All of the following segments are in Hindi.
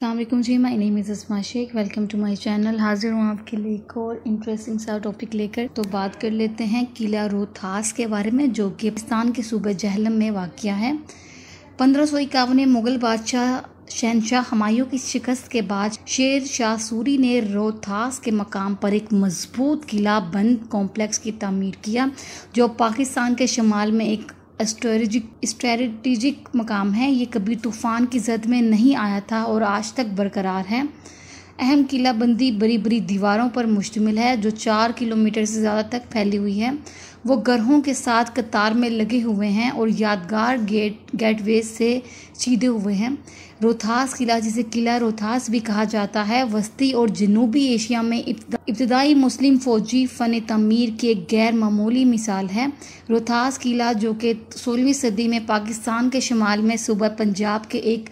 अस्सलामुअलैकुम जी, my name is Asma Shaikh. Welcome to my channel. हाजिर हूँ आपके लिए एक और इंटरेस्टिंग सा टॉपिक लेकर। तो बात कर लेते हैं किला रोहतास के बारे में, जो कि पाकिस्तान के सूबे जहलम में वाक़या है। 1551 में मुग़ल बादशाह शहनशाह हुमायूं की शिकस्त के बाद शेर शाह सूरी ने रोहतास के मकाम पर एक मजबूत किला बंद कॉम्प्लेक्स की तामीर किया, जो पाकिस्तान के शमाल में एक स्ट्रेटेजिक मकाम है। ये कभी तूफ़ान की जद में नहीं आया था और आज तक बरकरार है। अहम किला बंदी बड़ी बड़ी दीवारों पर मुश्तमिल है, जो 4 किलोमीटर से ज़्यादा तक फैली हुई है। वो गरहों के साथ कतार में लगे हुए हैं और यादगार गेटवे से सीधे हुए हैं। रोहतास किला, जिसे किला रोहतास भी कहा जाता है, वस्ती और जनूबी एशिया में इब्तदाई मुस्लिम फ़ौजी फ़न तमीर की एक गैर मामूली मिसाल है। रोहतास किला, जो कि 16वीं सदी में पाकिस्तान के शुमाल में सूबा पंजाब के एक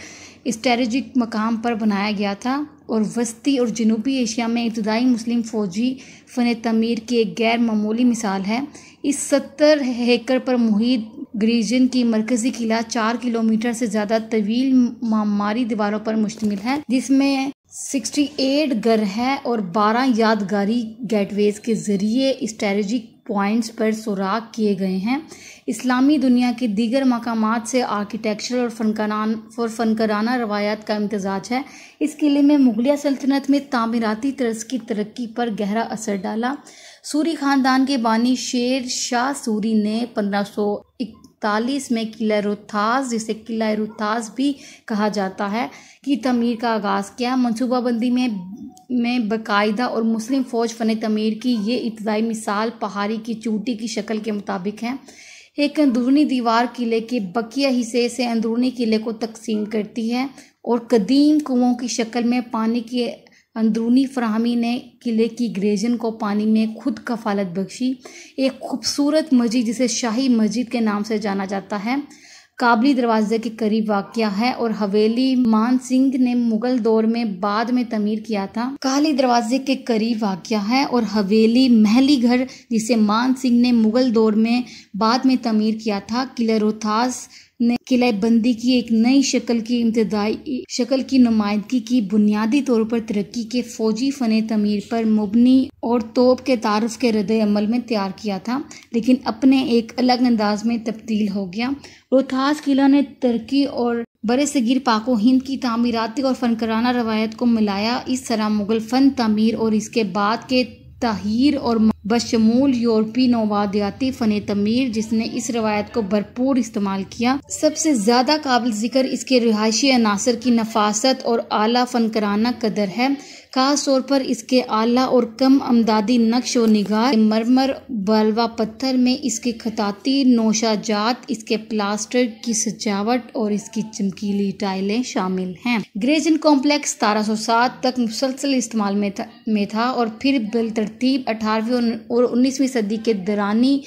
स्ट्रेटेजिक मकाम पर बनाया गया था और वस्ती और जनूबी एशिया में इब्तदाई मुस्लिम फ़ौजी फ़न तमीर की एक गैर मामूली मिसाल है। इस 70 एकड़ पर मुहित रीजन की मरकज़ी किला 4 किलोमीटर से ज़्यादा तवील मामारी दीवारों पर मुश्तमिल है, जिसमें 68 गर है और 12 यादगारी गेटवेज के ज़रिए स्ट्रेटेजिक पॉइंट्स पर सुराग किए गए हैं। इस्लामी दुनिया के दीगर मकामात से आर्किटेक्चरल और फनकाराना रवायात का इम्तजाज है। इस किले में मुगलिया सल्तनत में तामीराती तर्ज की तरक्की पर गहरा असर डाला। सूरी ख़ानदान के बानी शेर शाह सूरी ने 1541 में किला रोहतास, जिसे किला रोहतास भी कहा जाता है, की तमीर का आगाज़ किया। मनसूबाबंदी में बाकायदा और मुस्लिम फ़ौज फ़न तमीर की ये इब्तदाई मिसाल पहाड़ी की चोटी की शक्ल के मुताबिक है। एक अंदरूनी दीवार किले के बकिया हिस्से से अंदरूनी किले को तकसीम करती है और कदीम कुओं की शक्ल में पानी की अंदरूनी फराहमी ने किले की ग्रेजन को पानी में खुद कफालत बख्शी। एक खूबसूरत मस्जिद, जिसे शाही मस्जिद के नाम से जाना जाता है, काबली दरवाजे के करीब वाक़या है और हवेली मान सिंह ने मुगल दौर में बाद में तमीर किया था। काली दरवाजे के करीब वाक़या है और हवेली महली घर, जिसे मान सिंह ने मुगल दौर में बाद में तमीर किया था। किला रोहतास ने किला बंदी की एक नई शक्ल की नुमाइंदगी की, बुनियादी तौर पर तरक्की के फौजी फ़न तमीर पर मुबनी और तोप के तारुफ के रद्द अमल में तैयार किया था, लेकिन अपने एक अलग अंदाज में तब्दील हो गया। रोहतास किला ने तरक्की और बरसगीर पाको हिंद की तामीराती और फनकाराना रवायत को मिलाया। इस तरह मुगल फ़न तमीर और इसके बाद के ताहीर और बशमूल यूरोपी नवादियाती फ़न तमीर, जिसने इस रवायत को भरपूर इस्तेमाल किया। सबसे ज़्यादा काबिल ज़िक्र इसके रिहायशी अनासर की नफासत और आला फनकाराना कदर है, खास तौर पर इसके आला और कम अमदादी नक्श व निगार, मरमर बलवा पत्थर में इसके खताती नौशाजात, इसके प्लास्टर की सजावट और इसकी चमकीली टाइलें शामिल हैं। ग्रेजन कॉम्प्लेक्स 1707 तक मुसलसल इस्तेमाल में था और फिर बिलतरतीब 18वीं और 19वीं सदी के दरानी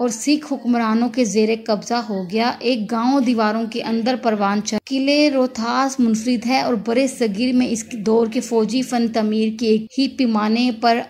और सिख हुक्मरानों के जेर कब्जा हो गया। एक गांव दीवारों के अंदर परवान चढ़ा। किले रोहतास मुनफरिद है और बड़े सगीर में इस दौर के फौजी फ़न तमीर के एक ही पैमाने पर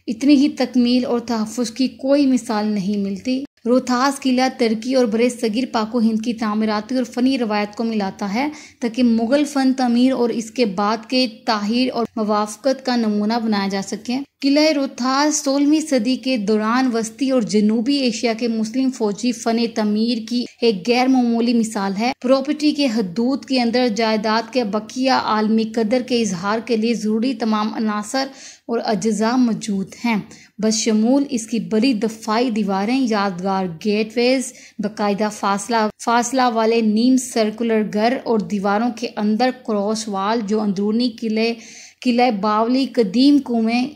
इतनी ही तकमील और तहफ़्फ़ुज़ की कोई मिसाल नहीं मिलती। रोहतास किला तरक्की और बरे सगीर पाको हिंद की तामीराती और फ़नी रवायत को मिलाता है, ताकि मुग़ल फ़न तमीर और इसके बाद के ताहीर और मवाफ़क़त का नमूना बनाया जा सके। किला रोहतास 16वीं सदी के दौरान वस्ती और जनूबी एशिया के मुस्लिम फ़ौजी फ़न तमीर की एक गैर मामूली मिसाल है। प्रॉपर्टी के हदूद के अंदर जायदाद के बकिया आलमी कदर के इजहार के लिए ज़रूरी तमाम अनासर और अज्जा मौजूद हैं, बशमूल इसकी बड़ी दफ़ाई दीवारें, यादगार गेटवेज, बाकायदा फासला वाले नीम सर्कुलर घर और दीवारों के अंदर क्रॉस वाल, जो अंदरूनी किला बावली कदीम कुएं,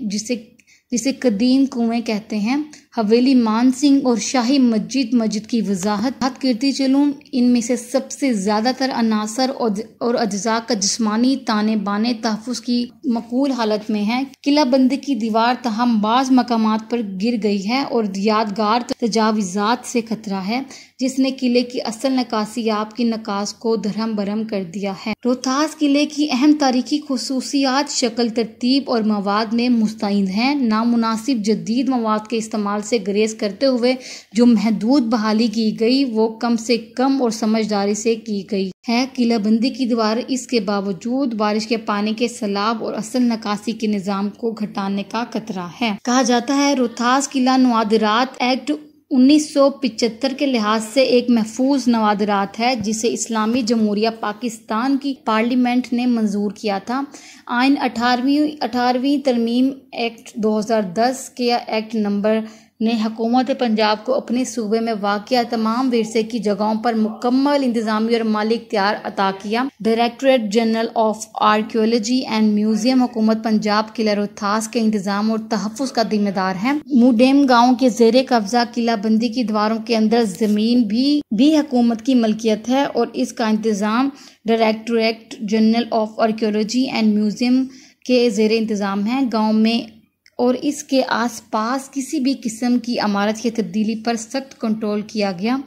जिसे कदीम कुएं कहते हैं, हवेली मान सिंह और शाही मस्जिद की वजाहत करती चलूँ। इनमें से सबसे ज़्यादातर अनासर और अज्जा का जिस्मानी ताने बाने तहफ़्फ़ुज़ की मकबूल हालत में है। किला बंदी की दीवार तहम बाज़ मकामात पर गिर गई है और यादगार तजावीज़ात से खतरा है, जिसने किले की असल नकासियाब की नकास को धरम बरम कर दिया है। रोहतास किले की अहम तारीखी खुसूसियात शक्ल, तरतीब और मवाद में मुस्तइद हैं। नामुनासिब जदीद मवाद के इस्तेमाल से ग्रेज करते हुए जो महदूद बहाली की गई वो कम से कम और समझदारी से की गई है। किलाबंदी की दीवार इसके बावजूद बारिश के पानी के सैलाब और असल निकासी के निज़ाम को घटाने का खतरा है। कहा जाता है रोहतास किला नवादिरात एक्ट 1975 के लिहाज से एक महफूज नवादिरात है जिसे इस्लामी जमहूरिया पाकिस्तान की पार्लियामेंट ने मंजूर किया था। आइन 18वीं तरमीम एक्ट 2010 के एक्ट नंबर ने हुकूमत पंजाब को अपने सूबे में वाक़िया तमाम विरसे की जगहों पर मुकम्मल इंतजामी और माली इख्तियार अता किया। Directorate general of archaeology and museum हुकूमत पंजाब किला रोहतास के इंतजाम और तहफ़्फ़ुज़ का जिम्मेदार है। मुडेम गाँव के ज़ेरे कब्ज़ा किलाबंदी की दीवारों के अंदर ज़मीन भी हुकूमत की मलकियत है और इसका इंतज़ाम directorate general of archaeology and museum के ज़ेरे इंतज़ाम है। गाँव में और इसके आसपास किसी भी किस्म की इमारत की तब्दीली पर सख्त कंट्रोल किया गया।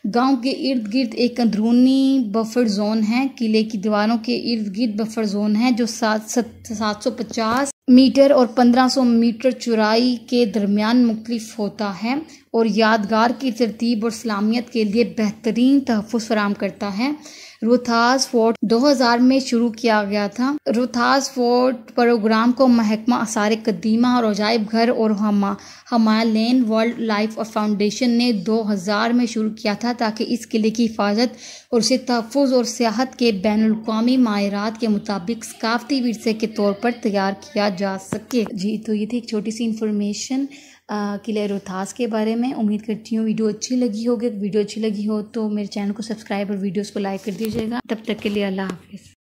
गांव के इर्द गिर्द एक अंदरूनी बफर जोन है। किले की दीवारों के इर्द गिर्द बफर जोन है जो 750 मीटर और 1500 मीटर चौड़ाई के दरमियान मुख्तलिफ होता है और यादगार की तरतीब और सलामियत के लिए बेहतरीन तहफ़्फ़ुज़ फराहम करता है। रोहतास फोर्ट 2000 में शुरू किया गया था। रोहतास फोर्ट प्रोग्राम को महकमा आसार कदीमा और अजायब घर और हमाया लेन वाइल्ड लाइफ फाउंडेशन ने 2000 में शुरू किया था ताकि इस किले की हिफाजत और उसे तहफ़्फ़ुज़ और सियाहत के बैनुल-अक़वामी मायरात के मुताबिक सकाफ़ती विरसे के तौर पर तैयार किया जा सके। जी तो ये थी एक छोटी सी इंफॉर्मेशन किले रोहतास के बारे में। उम्मीद करती हूँ वीडियो अच्छी लगी होगी। वीडियो अच्छी लगी हो तो मेरे चैनल को सब्सक्राइब और वीडियोस को लाइक कर दीजिएगा। तब तक के लिए अल्लाह हाफ़िज़।